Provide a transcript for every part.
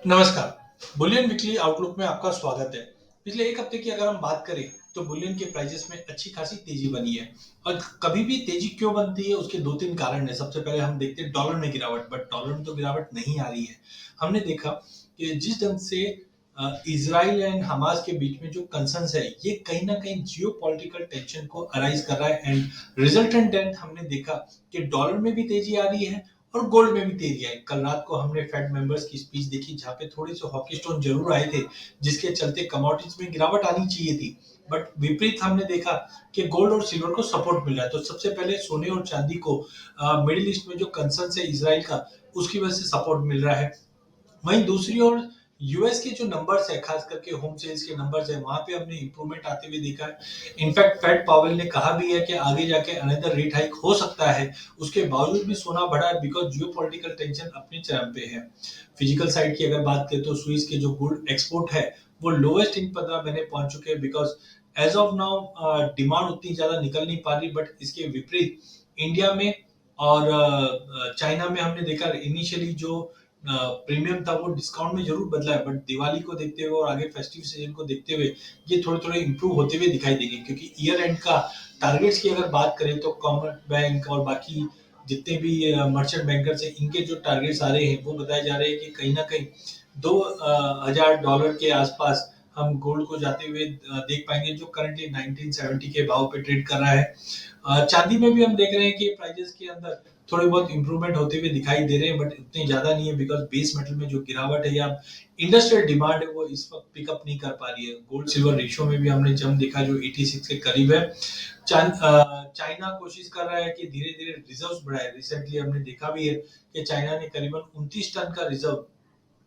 नमस्कार। Boolean weekly outlook में आपका स्वागत है। पिछले एक हफ्ते की अगर हम बात करें तो बुलियन के प्राइसेस में अच्छी खासी तेजी बनी है। और कभी भी तेजी क्यों बनती है उसके दो तीन कारण है। सबसे पहले हम देखते हैं डॉलर में गिरावट, बट डॉलर में तो गिरावट नहीं आ रही है। हमने देखा कि जिस ढंग से इजराइल एंड हमास के बीच में जो कंसर्न्स है, ये कहीं ना कहीं जियो पॉलिटिकल टेंशन को अराइज कर रहा है। एंड रिजल्टेंट हमने देखा कि डॉलर में भी तेजी आ रही है और गोल्ड में भी तेजी आई। कल रात को हमने फेड मेंबर्स की स्पीच देखी, जहां पे थोड़े से हॉकी स्टोन जरूर आए थे, जिसके चलते कमोडिटीज में गिरावट आनी चाहिए थी। बट विपरीत हमने देखा कि गोल्ड और सिल्वर को सपोर्ट मिल रहा है। तो सबसे पहले सोने और चांदी को मिडिल ईस्ट में जो कंसर्न है इसराइल का, उसकी वजह से सपोर्ट मिल रहा है। वहीं दूसरी ओर यूएस के जो नंबर्स है, खास करके होम सेल्स के नंबर्स है, वहां पे हमने इंप्रूवमेंट आते हुए देखा है। इनफैक्ट फेड पावेल ने कहा भी है कि आगे जाके अनदर रेट हाइक हो सकता है। उसके बावजूद भी सोना बढ़ा है बिकॉज जियोपॉलिटिकल टेंशन अपने चरम पे है। फिजिकल साइड की अगर बात करें तो स्विस के जो गुड एक्सपोर्ट है वो लोवेस्ट इन 15 महीने पहुंच चुके हैं। Because as of now demand उतनी ज्यादा निकल नहीं पा रही। बट इसके विपरीत इंडिया में और चाइना में हमने देखा इनिशियली जो प्रीमियम था वो डिस्काउंट में जरूर बदला है। बट दिवाली को देखते हुए और आगे फेस्टिव सीजन को देखते हुए ये थोड़े थोड़े इंप्रूव होते हुए दिखाई देंगे। क्योंकि ईयर एंड का टारगेट्स की अगर बात करें तो कॉमर्स बैंक और बाकी जितने भी मर्चेंट बैंकर्स हैं, इनके जो टारगेट्स आ रहे हैं वो बताए जा रहे हैं कि कहीं ना कहीं $2,000 के आसपास हम गोल्ड को जाते हुए देख पाएंगे, जो करंटली 1970 के भाव पे ट्रेड कर रहा है। चांदी में भी हम देख रहे हैं कि प्राइजेस के अंदर थोड़े बहुत इंप्रूवमेंट होते हुए दिखाई दे रहे हैं, बट इतने ज्यादा नहीं है। बिकॉज बेस मेटल में जो गिरावट है या इंडस्ट्रियल डिमांड है वो इस वक्त पिकअप नहीं कर पा रही है। गोल्ड सिल्वर रेशियो में भी हमने जम देखा जो 86 के करीब है। चाइना कोशिश कर रहा है कि धीरे धीरे रिजर्व्स बढ़ाए। रिसेंटली हमने देखा भी है कि चाइना ने करीबन 29 टन का रिजर्व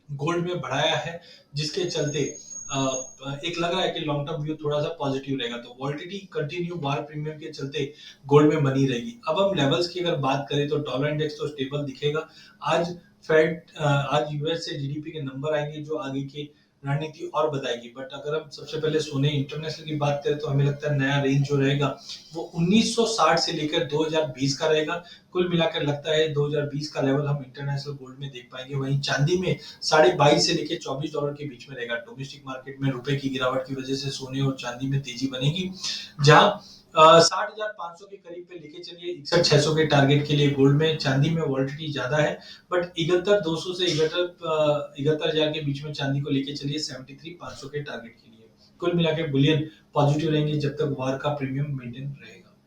गोल्ड में बढ़ाया है, जिसके चलते एक लग रहा है कि लॉन्ग टर्म व्यू थोड़ा सा पॉजिटिव रहेगा। तो वॉलिटिलिटी कंटिन्यू वार प्रीमियम के चलते गोल्ड में बनी रहेगी। अब हम लेवल्स की अगर बात करें तो डॉलर इंडेक्स तो स्टेबल दिखेगा। आज आज यूएस से जीडीपी के नंबर आएंगे जो आगे की रणनीति और बताएगी। बट अगर हम सबसे पहले सोने इंटरनेशनल की बात करें तो हमें लगता है नया रेंज जो रहेगा वो 1960 से लेकर 2020 का रहेगा। कुल मिलाकर लगता है 2020 का लेवल हम इंटरनेशनल गोल्ड में देख पाएंगे। वहीं चांदी में 22.5 से लेकर $24 के बीच में रहेगा। डोमेस्टिक मार्केट में रुपए की गिरावट की वजह से सोने और चांदी में तेजी बनेगी, जहां 60,500 के करीब पे लेके चलिए 61,600 के टारगेट के लिए गोल्ड में। चांदी में वॉलिटिलिटी ज्यादा है, बट 71,200 से 71,000 के बीच में चांदी को लेके चलिए 73,500 के टारगेट के लिए। कुल मिलाकर बुलियन पॉजिटिव रहेंगे जब तक वार का प्रीमियम मेंटेन रहेगा।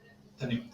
धन्यवाद।